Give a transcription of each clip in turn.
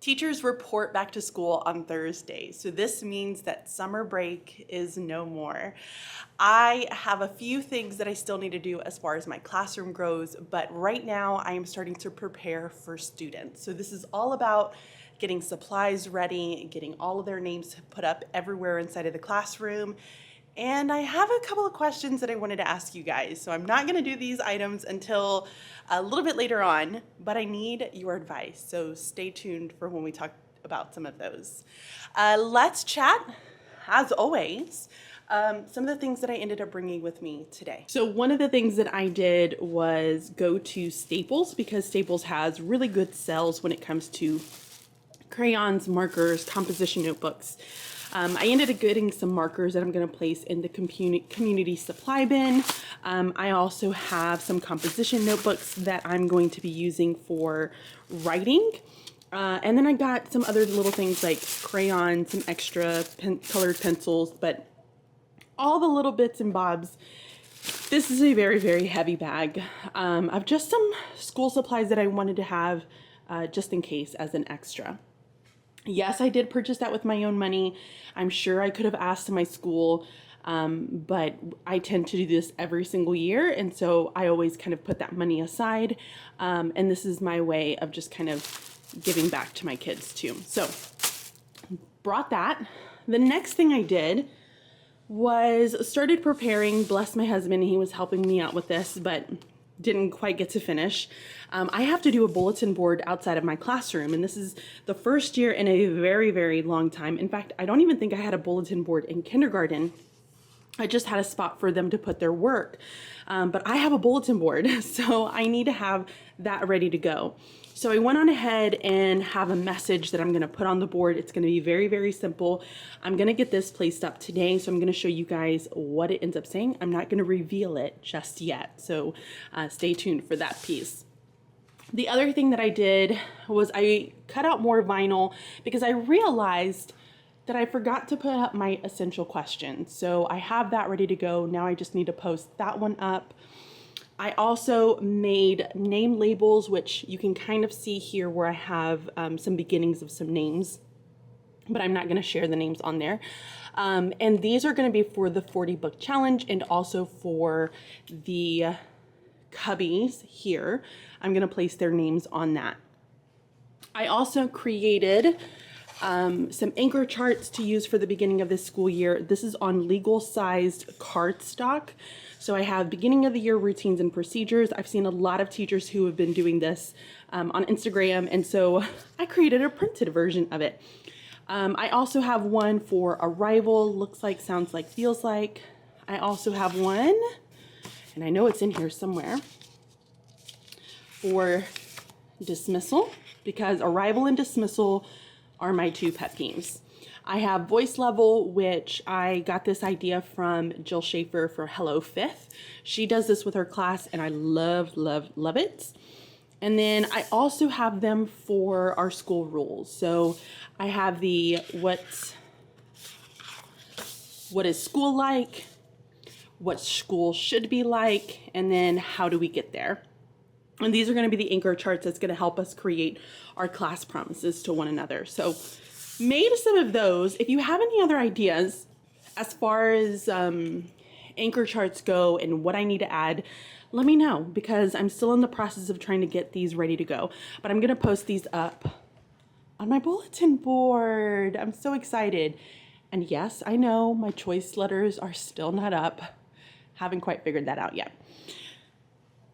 Teachers report back to school on Thursday, so this means that summer break is no more. I have a few things that I still need to do as far as my classroom grows, but right now I am starting to prepare for students. So this is all about getting supplies ready, getting all of their names put up everywhere inside of the classroom. And I have a couple of questions that I wanted to ask you guys. So I'm not gonna do these items until a little bit later on, but I need your advice. So stay tuned for when we talk about some of those. Let's chat, as always, some of the things that I ended up bringing with me today. So one of the things that I did was go to Staples, because Staples has really good sales when it comes to crayons, markers, composition notebooks. I ended up getting some markers that I'm going to place in the community supply bin. I also have some composition notebooks that I'm going to be using for writing. And then I got some other little things like crayons, some extra colored pencils, but all the little bits and bobs. This is a very, very heavy bag of just some school supplies that I wanted to have just in case as an extra. Yes, I did purchase that with my own money. I'm sure I could have asked my school, but I tend to do this every single year. And so I always kind of put that money aside. And this is my way of just kind of giving back to my kids too. So brought that. The next thing I did was started preparing. Bless my husband, he was helping me out with this, but didn't quite get to finish. I have to do a bulletin board outside of my classroom, and this is the first year in a very, very long time. In fact, I don't even think I had a bulletin board in kindergarten. I just had a spot for them to put their work, but I have a bulletin board, so I need to have that ready to go. So I went on ahead and have a message that I'm gonna put on the board. It's gonna be very, very simple. I'm gonna get this placed up today, so I'm gonna show you guys what it ends up saying. I'm not gonna reveal it just yet, so stay tuned for that piece. The other thing that I did was I cut out more vinyl because I realized that I forgot to put up my essential questions. So I have that ready to go. Now I just need to post that one up. I also made name labels, which you can kind of see here where I have some beginnings of some names, but I'm not going to share the names on there. And these are going to be for the 40 book challenge and also for the cubbies here. I'm going to place their names on that. I also created some anchor charts to use for the beginning of this school year. This is on legal sized cardstock. So I have beginning of the year routines and procedures. I've seen a lot of teachers who have been doing this on Instagram, and so I created a printed version of it. I also have one for arrival, looks like, sounds like, feels like. I also have one, and I know it's in here somewhere, for dismissal, because arrival and dismissal are my two pet peeves. I have voice level, which I got this idea from Jill Schaefer for Hello Fifth. She does this with her class, and I love, love, love it. And then I also have them for our school rules. So I have the what is school like, what school should be like, and then how do we get there. And these are going to be the anchor charts that's going to help us create our class promises to one another. So made some of those. If you have any other ideas as far as anchor charts go and what I need to add, let me know, because I'm still in the process of trying to get these ready to go. But I'm going to post these up on my bulletin board. I'm so excited. And yes, I know my choice letters are still not up. Haven't quite figured that out yet.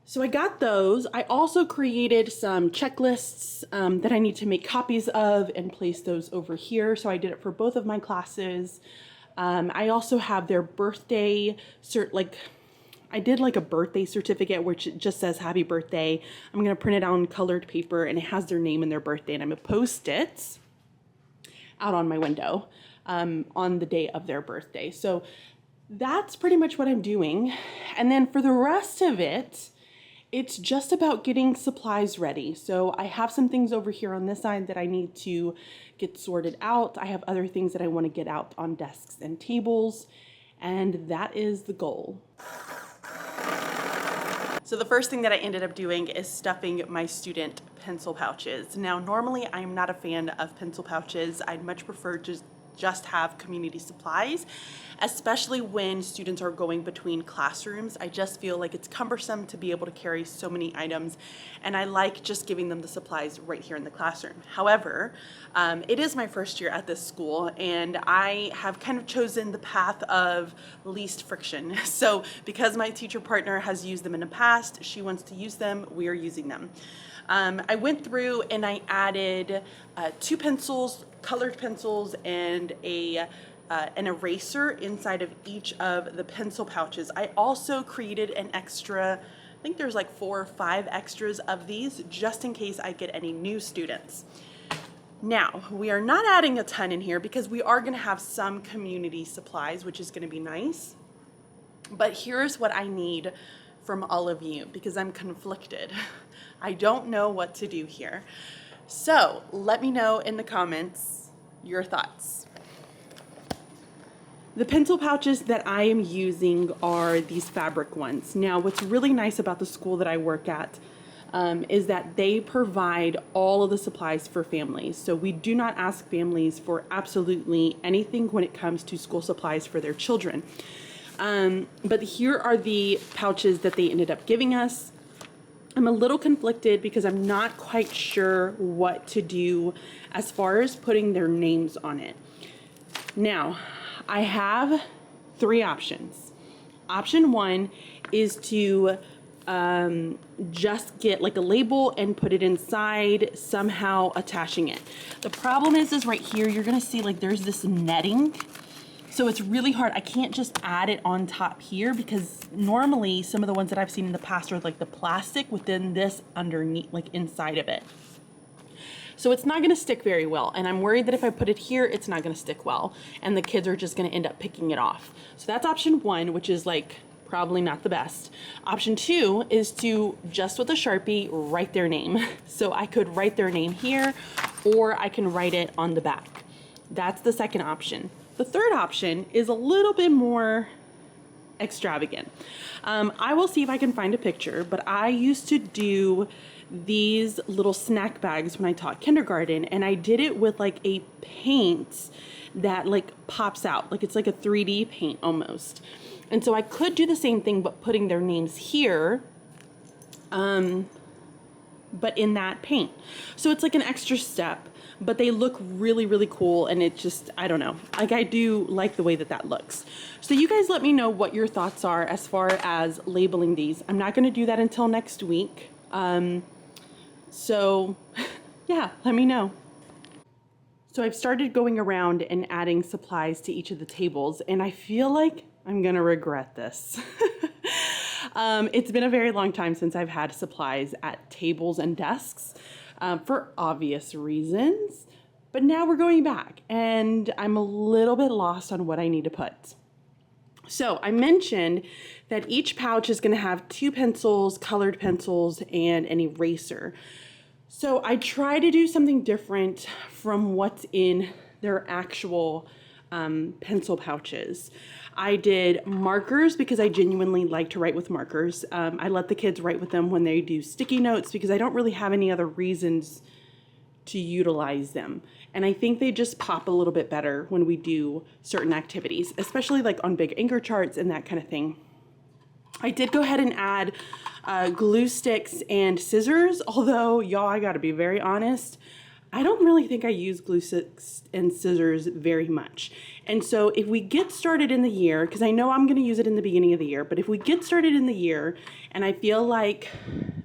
So I got those. I also created some checklists that I need to make copies of and place those over here. So I did it for both of my classes. I also have their birthday I did like a birthday certificate which just says happy birthday. I'm gonna print it out on colored paper, and it has their name and their birthday, and I'm gonna post it out on my window on the day of their birthday. So that's pretty much what I'm doing. And then for the rest of it, it's just about getting supplies ready. So I have some things over here on this side that I need to get sorted out. I have other things that I want to get out on desks and tables, and that is the goal. So the first thing that I ended up doing is stuffing my student pencil pouches. Now, normally I'm not a fan of pencil pouches. I'd much prefer just have community supplies, especially when students are going between classrooms. I just feel like it's cumbersome to be able to carry so many items, and I like just giving them the supplies right here in the classroom. However, it is my first year at this school, and I have kind of chosen the path of least friction. So because my teacher partner has used them in the past, she wants to use them, we are using them. I went through and I added 2 pencils, colored pencils, and an eraser inside of each of the pencil pouches. I also created an extra, I think there's like 4 or 5 extras of these just in case I get any new students. Now, we are not adding a ton in here because we are going to have some community supplies, which is going to be nice. But here's what I need from all of you because I'm conflicted. I don't know what to do here. So let me know in the comments your thoughts. The pencil pouches that I am using are these fabric ones. Now, what's really nice about the school that I work at is that they provide all of the supplies for families. So we do not ask families for absolutely anything when it comes to school supplies for their children. But here are the pouches that they ended up giving us. I'm a little conflicted because I'm not quite sure what to do as far as putting their names on it. Now, I have 3 options. Option 1 is to just get like a label and put it inside, somehow attaching it. The problem is right here, you're gonna see like there's this netting. So it's really hard. I can't just add it on top here because normally some of the ones that I've seen in the past are like the plastic within this underneath, like inside of it. So it's not gonna stick very well. And I'm worried that if I put it here, it's not gonna stick well. And the kids are just gonna end up picking it off. So that's option 1, which is like probably not the best. Option 2 is to just with a Sharpie, write their name. So I could write their name here, or I can write it on the back. That's the second option. The third option is a little bit more extravagant. I will see if I can find a picture, but I used to do these little snack bags when I taught kindergarten, and I did it with like a paint that like pops out, like it's like a 3D paint almost. And so I could do the same thing, but putting their names here, but in that paint. So it's like an extra step, but they look really, really cool. And it just, I don't know, like I do like the way that that looks. So you guys let me know what your thoughts are as far as labeling these. I'm not gonna do that until next week. So yeah, let me know. So I've started going around and adding supplies to each of the tables, and I feel like I'm gonna regret this. It's been a very long time since I've had supplies at tables and desks for obvious reasons, but now we're going back and I'm a little bit lost on what I need to put. So I mentioned that each pouch is gonna have 2 pencils, colored pencils, and an eraser. So I try to do something different from what's in their actual pencil pouches. I did markers because I genuinely like to write with markers. I let the kids write with them when they do sticky notes because I don't really have any other reasons to utilize them. And I think they just pop a little bit better when we do certain activities, especially like on big anchor charts and that kind of thing. I did go ahead and add glue sticks and scissors, although y'all, I gotta be very honest, I don't really think I use glue sticks and scissors very much. And so if we get started in the year, because I know I'm gonna use it in the beginning of the year, but if we get started in the year and I feel like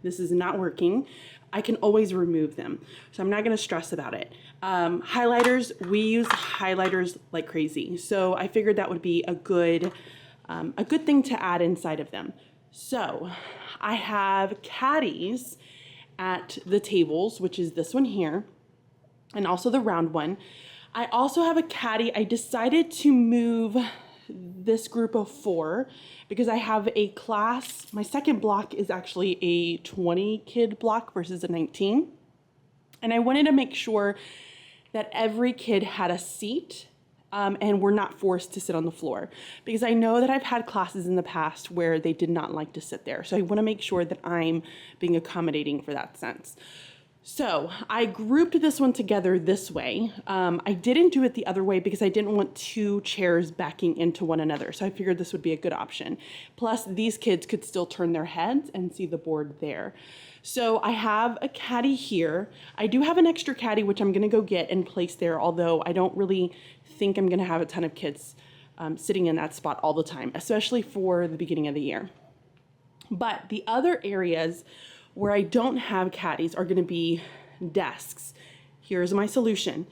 this is not working, I can always remove them. So I'm not gonna stress about it. Highlighters, we use highlighters like crazy. So I figured that would be a good thing to add inside of them. So I have caddies at the tables, which is this one here, and also the round one. I also have a caddy. I decided to move this group of 4 because I have a class. My second block is actually a 20 kid block versus a 19. And I wanted to make sure that every kid had a seat and we're not forced to sit on the floor, because I know that I've had classes in the past where they did not like to sit there. So I want to make sure that I'm being accommodating for that sense. So I grouped this one together this way. I didn't do it the other way because I didn't want two chairs backing into one another. So I figured this would be a good option. Plus, these kids could still turn their heads and see the board there. So I have a caddy here. I do have an extra caddy, which I'm gonna go get and place there, although I don't really think I'm gonna have a ton of kids sitting in that spot all the time, especially for the beginning of the year. But the other areas where I don't have caddies are gonna be desks. Here's my solution.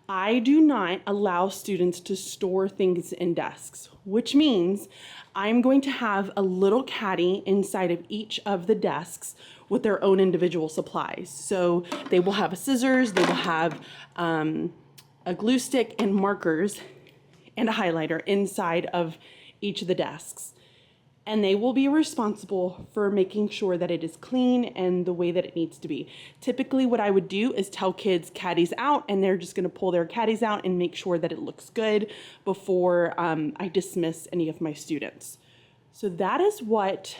I do not allow students to store things in desks, which means I'm going to have a little caddy inside of each of the desks with their own individual supplies. So they will have scissors, they will have a glue stick and markers and a highlighter inside of each of the desks. And they will be responsible for making sure that it is clean and the way that it needs to be. Typically what I would do is tell kids caddies out, and they're just gonna pull their caddies out and make sure that it looks good before I dismiss any of my students. So that is what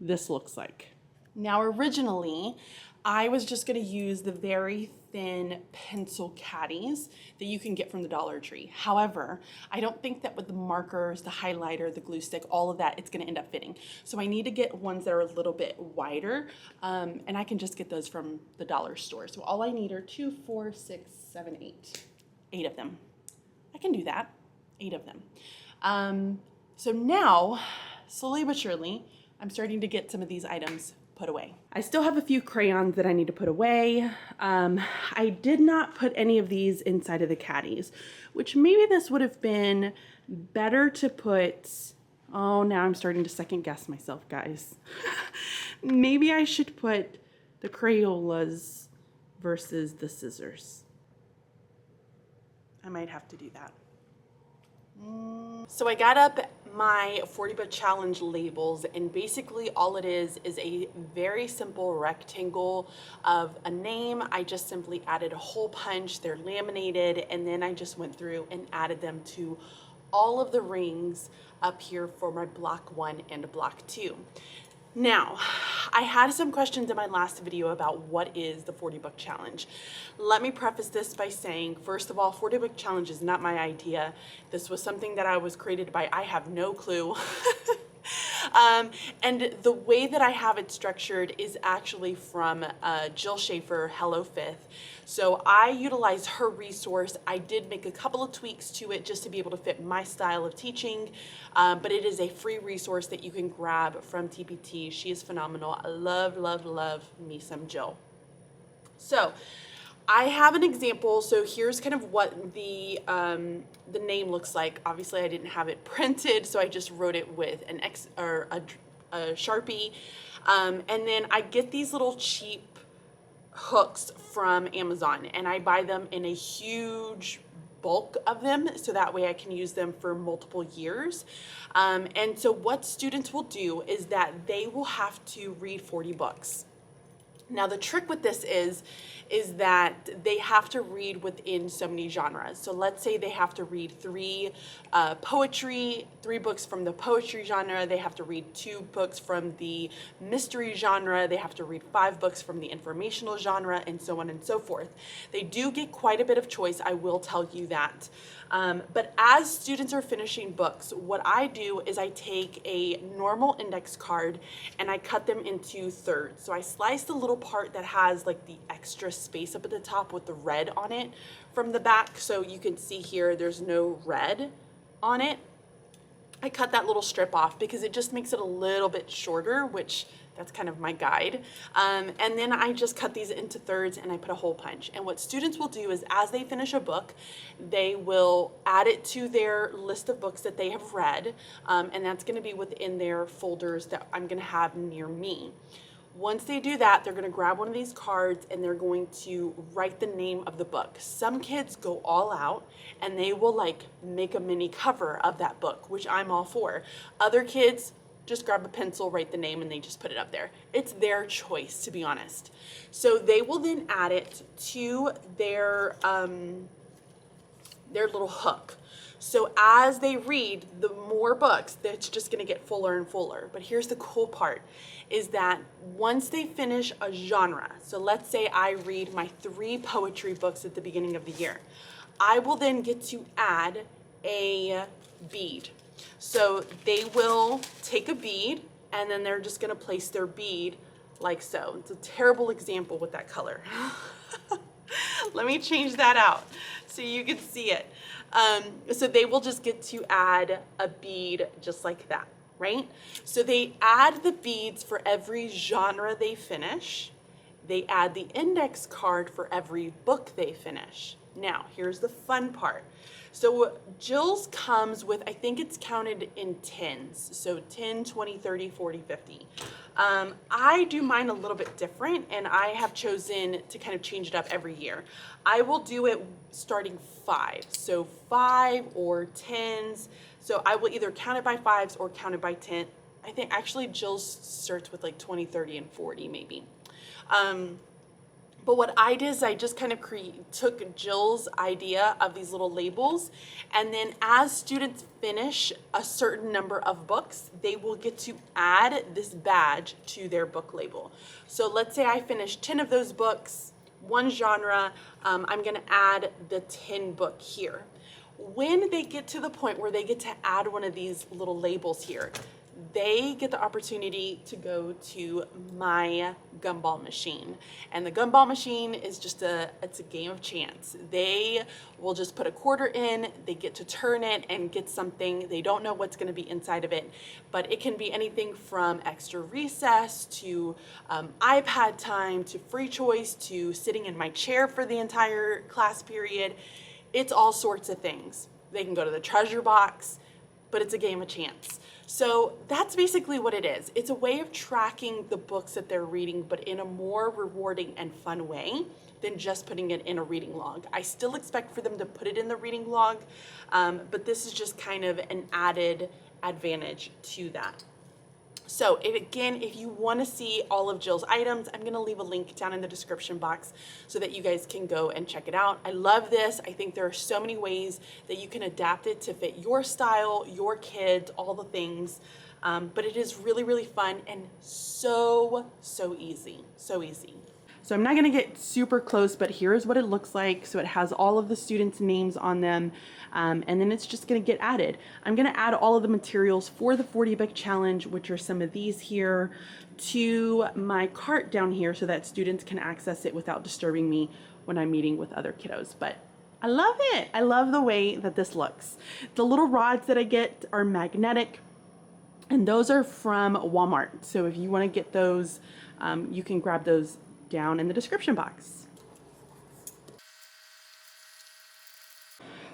this looks like. Now originally, I was just gonna use the very thin pencil caddies that you can get from the Dollar Tree. However, I don't think that with the markers, the highlighter, the glue stick, all of that, it's gonna end up fitting. So I need to get ones that are a little bit wider, and I can just get those from the dollar store. So all I need are 2, 4, 6, 7, 8. 8 of them. I can do that, 8 of them. So now, slowly but surely, I'm starting to get some of these items put away. I still have a few crayons that I need to put away. I did not put any of these inside of the caddies, which maybe this would have been better to put. Oh, now I'm starting to second guess myself, guys. Maybe I should put the Crayolas versus the scissors. I might have to do that. So I got up my 40 book challenge labels, and basically all it is a very simple rectangle of a name. I just simply added a hole punch, they're laminated, and then I just went through and added them to all of the rings up here for my block 1 and block 2. Now, I had some questions in my last video about what is the 40 book challenge. Let me preface this by saying, first of all, 40 book challenge is not my idea. This was something that I was created by, I have no clue. And the way that I have it structured is actually from Jill Schaefer, Hello Fifth. So I utilized her resource. I did make a couple of tweaks to it just to be able to fit my style of teaching, but it is a free resource that you can grab from TPT. She is phenomenal. I love, love, love me some Jill. So I have an example. So here's kind of what the name looks like. Obviously, I didn't have it printed, so I just wrote it with an a Sharpie. And then I get these little cheap hooks from Amazon, and I buy them in a huge bulk of them, so that way I can use them for multiple years. And so what students will do is that they will have to read 40 books. Now the trick with this is that they have to read within so many genres. So let's say they have to read 3 books from the poetry genre, they have to read 2 books from the mystery genre, they have to read 5 books from the informational genre, and so on and so forth. They do get quite a bit of choice, I will tell you that. But as students are finishing books, what I do is I take a normal index card and I cut them into thirds. So I slice the little part that has like the extra space up at the top with the red on it from the back. So you can see here there's no red on it. I cut that little strip off because it just makes it a little bit shorter, which that's kind of my guide. And then I just cut these into thirds and I put a hole punch. And what students will do is as they finish a book, they will add it to their list of books that they have read. And that's gonna be within their folders that I'm gonna have near me. Once they do that, they're gonna grab one of these cards and they're going to write the name of the book. Some kids go all out and they will like make a mini cover of that book, which I'm all for. Other kids just grab a pencil, write the name, and they just put it up there. It's their choice, to be honest. So they will then add it to their their little hook. So as they read the more books, it's just gonna get fuller and fuller. But here's the cool part, is that once they finish a genre, so let's say I read my 3 poetry books at the beginning of the year, I will then get to add a bead. So they will take a bead and then they're just gonna place their bead like so. It's a terrible example with that color. Let me change that out so you can see it. So they will just get to add a bead just like that, right? So they add the beads for every genre they finish. They add the index card for every book they finish. Now, here's the fun part. So Jill's comes with, I think it's counted in tens. So 10, 20, 30, 40, 50. I do mine a little bit different, and I have chosen to kind of change it up every year. I will do it starting 5. So 5 or 10s. So I will either count it by 5s or count it by 10. I think actually Jill's starts with like 20, 30, and 40 maybe. But what I did is I just kind of took Jill's idea of these little labels, and then as students finish a certain number of books, they will get to add this badge to their book label. So let's say I finish 10 of those books, one genre, I'm gonna add the 10 book here. When they get to the point where they get to add one of these little labels here, they get the opportunity to go to my gumball machine. And the gumball machine is just it's a game of chance. They will just put a quarter in, they get to turn it and get something. They don't know what's gonna be inside of it, but it can be anything from extra recess to iPad time to free choice to sitting in my chair for the entire class period. It's all sorts of things. They can go to the treasure box, but it's a game of chance. So that's basically what it is. It's a way of tracking the books that they're reading, but in a more rewarding and fun way than just putting it in a reading log. I still expect for them to put it in the reading log, but this is just kind of an added advantage to that. So if you want to see all of Jill's items, I'm going to leave a link down in the description box so that you guys can go and check it out. I love this. I think there are so many ways that you can adapt it to fit your style, your kids, all the things. But it is really, really fun and so easy, so easy. So I'm not gonna get super close, but here's what it looks like. So it has all of the students' names on them, and then it's just gonna get added. I'm gonna add all of the materials for the 40 book challenge, which are some of these here, to my cart down here so that students can access it without disturbing me when I'm meeting with other kiddos. But I love it. I love the way that this looks. The little rods that I get are magnetic, and those are from Walmart. So if you wanna get those, you can grab those down in the description box.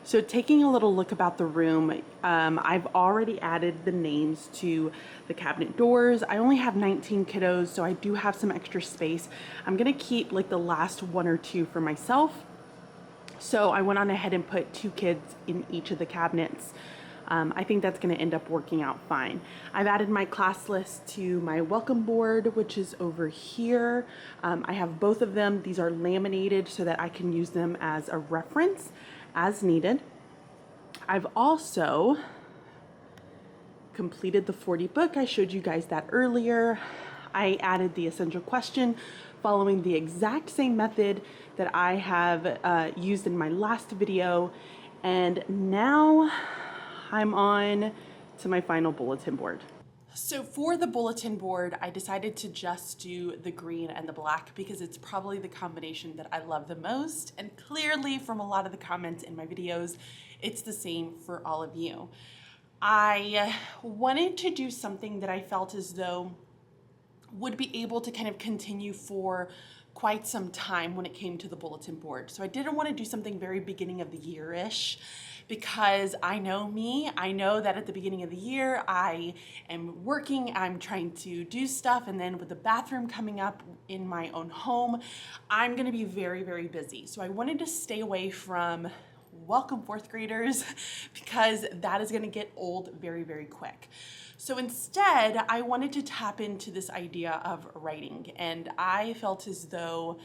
So taking a little look about the room, I've already added the names to the cabinet doors. I only have 19 kiddos, so I do have some extra space. I'm gonna keep like the last 1 or 2 for myself. So I went on ahead and put 2 kids in each of the cabinets. I think that's going to end up working out fine. I've added my class list to my welcome board, which is over here. I have both of them. These are laminated so that I can use them as a reference as needed. I've also completed the 40 book. I showed you guys that earlier. I added the essential question following the exact same method that I have used in my last video. And now I'm on to my final bulletin board. So for the bulletin board, I decided to just do the green and the black because it's probably the combination that I love the most. And clearly from a lot of the comments in my videos, it's the same for all of you. I wanted to do something that I felt as though would be able to kind of continue for quite some time when it came to the bulletin board. So I didn't want to do something very beginning of the year-ish, because I know me, I know that at the beginning of the year, I am working, I'm trying to do stuff, and then with the bathroom coming up in my own home, I'm gonna be very busy. So I wanted to stay away from welcome 4th graders because that is gonna get old very quick. So instead, I wanted to tap into this idea of writing, and I felt as though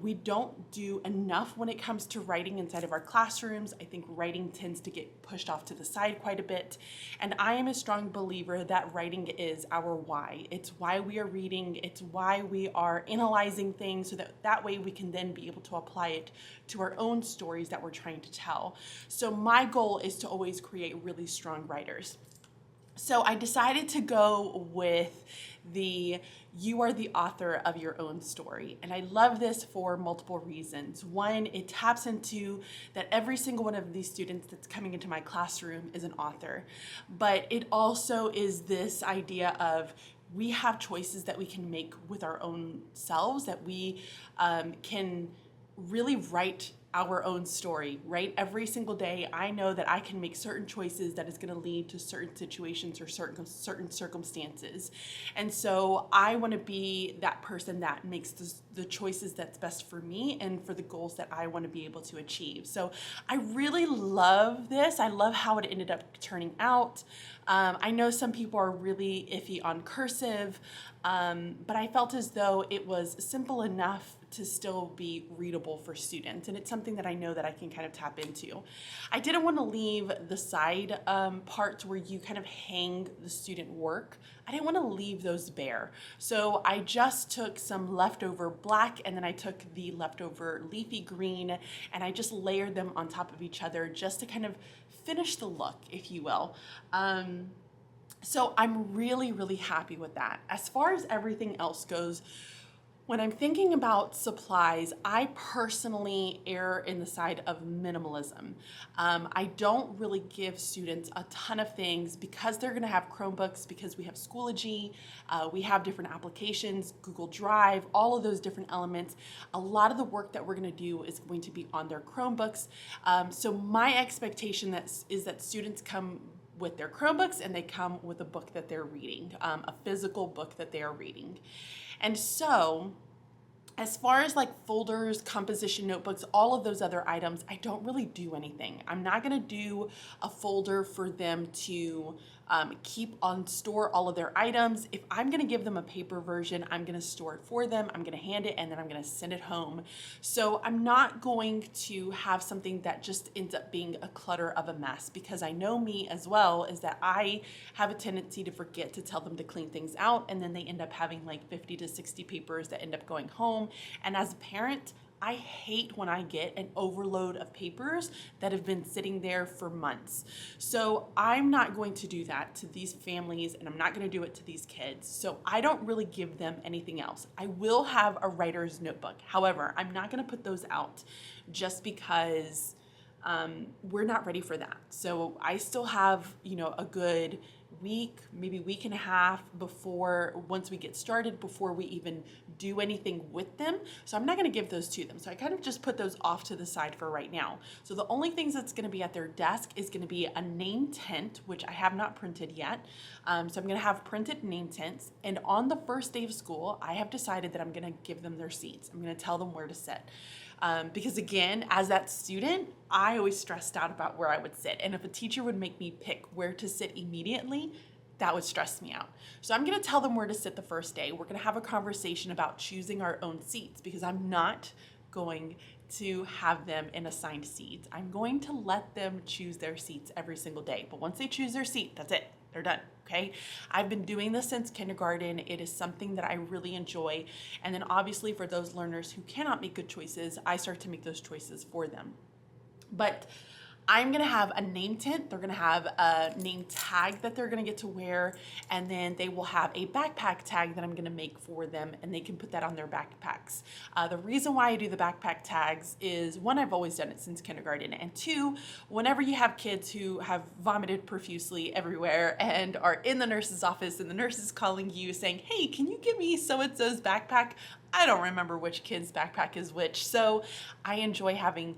We don't do enough when it comes to writing inside of our classrooms. I think writing tends to get pushed off to the side quite a bit. And I am a strong believer that writing is our why. It's why we are reading. It's why we are analyzing things, so that way we can then be able to apply it to our own stories that we're trying to tell. So my goal is to always create really strong writers. So I decided to go with you are the author of your own story. And I love this for multiple reasons. One, it taps into that every single one of these students that's coming into my classroom is an author. But it also is this idea of we have choices that we can make with our own selves, that we can really write our own story, right? Every single day, I know that I can make certain choices that is going to lead to certain situations or certain circumstances. And so I want to be that person that makes the choices that's best for me and for the goals that I want to be able to achieve. So I really love this. I love how it ended up turning out. I know some people are really iffy on cursive, but I felt as though it was simple enough to still be readable for students. And it's something that I know that I can kind of tap into. I didn't want to leave the side parts where you kind of hang the student work. I didn't want to leave those bare. So I just took some leftover black, and then I took the leftover leafy green, and I just layered them on top of each other just to kind of finish the look, if you will. So I'm really, really happy with that. As far as everything else goes, when I'm thinking about supplies, I personally err in the side of minimalism. I don't really give students a ton of things because they're going to have Chromebooks, because we have Schoology, we have different applications, Google Drive, all of those different elements. A lot of the work that we're going to do is going to be on their Chromebooks. So my expectation is that students come with their Chromebooks and they come with a book that they're reading, a physical book that they are reading. And so as far as like folders, composition notebooks, all of those other items, I don't really do anything. I'm not going to do a folder for them to keep on store all of their items. If I'm going to give them a paper version, I'm going to store it for them. I'm going to hand it, and then I'm going to send it home. So I'm not going to have something that just ends up being a clutter of a mess, because I know me as well is that I have a tendency to forget to tell them to clean things out, and then they end up having like 50 to 60 papers that end up going home. And as a parent, I hate when I get an overload of papers that have been sitting there for months. So I'm not going to do that to these families, and I'm not going to do it to these kids. So I don't really give them anything else. I will have a writer's notebook. However, I'm not going to put those out just because we're not ready for that. So I still have, a good week, maybe week and a half once we get started, before we even do anything with them. So I'm not going to give those to them. So I kind of just put those off to the side for right now. So the only things that's going to be at their desk is going to be a name tent, which I have not printed yet. So I'm going to have printed name tents. And on the first day of school, I have decided that I'm going to give them their seats. I'm going to tell them where to sit. Because again, as that student, I always stressed out about where I would sit. And if a teacher would make me pick where to sit immediately, that would stress me out. So I'm going to tell them where to sit the first day. We're going to have a conversation about choosing our own seats, because I'm not going to have them in assigned seats. I'm going to let them choose their seats every single day. But once they choose their seat, that's it. They're done, okay? I've been doing this since kindergarten. It is something that I really enjoy. And then obviously for those learners who cannot make good choices, I start to make those choices for them. But I'm gonna have a name tent. They're gonna have a name tag that they're gonna get to wear, and then they will have a backpack tag that I'm gonna make for them, and they can put that on their backpacks. The reason why I do the backpack tags is, one, I've always done it since kindergarten, and two, whenever you have kids who have vomited profusely everywhere and are in the nurse's office and the nurse is calling you saying, hey, can you give me so-and-so's backpack? I don't remember which kid's backpack is which, so I enjoy having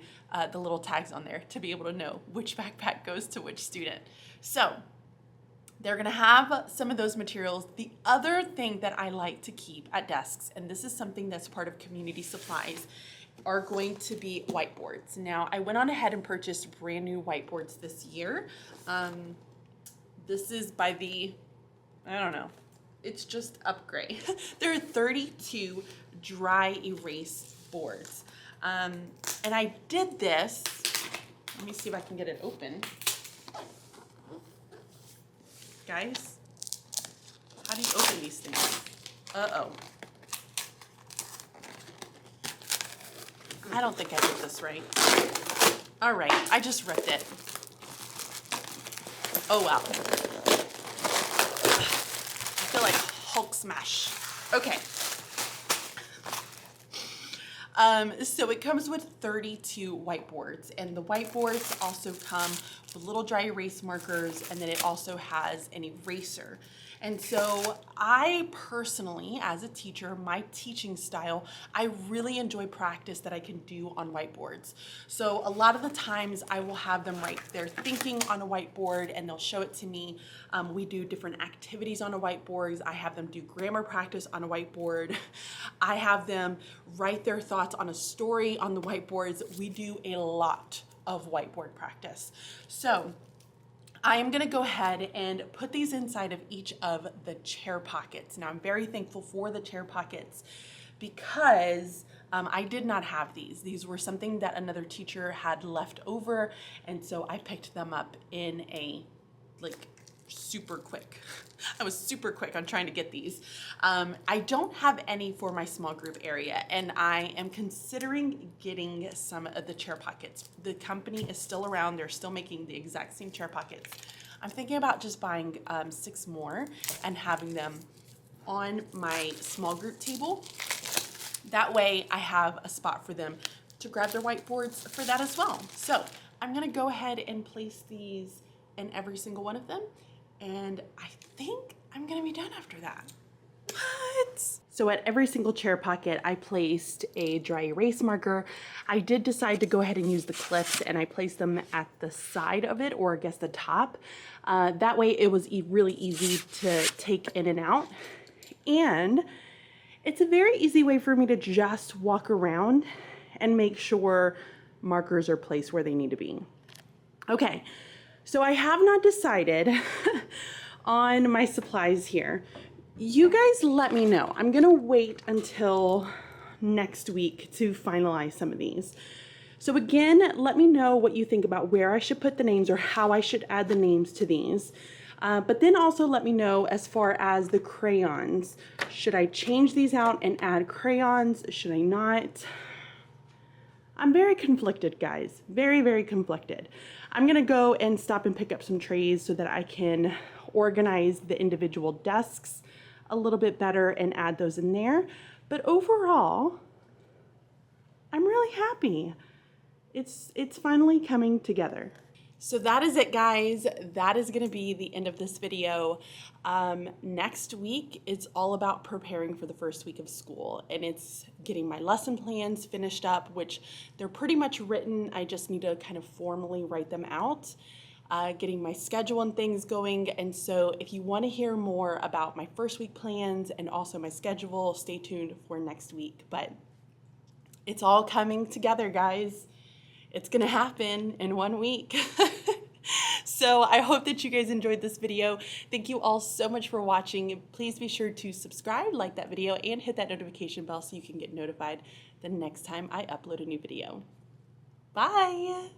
the little tags on there to be able to know which backpack goes to which student. So they're gonna have some of those materials. The other thing that I like to keep at desks, and this is something that's part of community supplies, are going to be whiteboards. Now, I went on ahead and purchased brand new whiteboards this year. This is by it's just Upgrade. There are 32 dry erase boards. And I did this, let me see if I can get it open. Guys, how do you open these things? Uh-oh. I don't think I did this right. All right, I just ripped it. Oh well. I feel like Hulk smash. Okay. So it comes with 32 whiteboards, and the whiteboards also come with little dry erase markers, and then it also has an eraser. And so I personally, as a teacher, my teaching style, I really enjoy practice that I can do on whiteboards. So a lot of the times I will have them write their thinking on a whiteboard and they'll show it to me. We do different activities on a whiteboard. I have them do grammar practice on a whiteboard. I have them write their thoughts on a story on the whiteboards. We do a lot of whiteboard practice. So I am gonna go ahead and put these inside of each of the chair pockets. Now I'm very thankful for the chair pockets because I did not have these. These were something that another teacher had left over, and so I picked them up in a super quick. I was super quick on trying to get these. I don't have any for my small group area, and I am considering getting some of the chair pockets. The company is still around. They're still making the exact same chair pockets. I'm thinking about just buying 6 more and having them on my small group table. That way I have a spot for them to grab their whiteboards for that as well. So I'm gonna go ahead and place these in every single one of them, and I think I'm gonna be done after that. What? So at every single chair pocket, I placed a dry erase marker. I did decide to go ahead and use the clips, and I placed them at the side of it, or I guess the top. That way it was really easy to take in and out. And it's a very easy way for me to just walk around and make sure markers are placed where they need to be. Okay, so I have not decided on my supplies here. You guys let me know. I'm gonna wait until next week to finalize some of these. So again, let me know what you think about where I should put the names or how I should add the names to these. But then also let me know as far as the crayons. Should I change these out and add crayons? Should I not? I'm very conflicted, guys. Very, very conflicted. I'm gonna go and stop and pick up some trays so that I can organize the individual desks a little bit better and add those in there. But overall, I'm really happy. It's finally coming together. So that is it, guys. That is gonna be the end of this video. Next week, it's all about preparing for the first week of school, and it's getting my lesson plans finished up, which they're pretty much written. I just need to kind of formally write them out, getting my schedule and things going. And so if you wanna hear more about my first week plans and also my schedule, stay tuned for next week. But it's all coming together, guys. It's gonna happen in 1 week. So I hope that you guys enjoyed this video. Thank you all so much for watching. Please be sure to subscribe, like that video, and hit that notification bell so you can get notified the next time I upload a new video. Bye.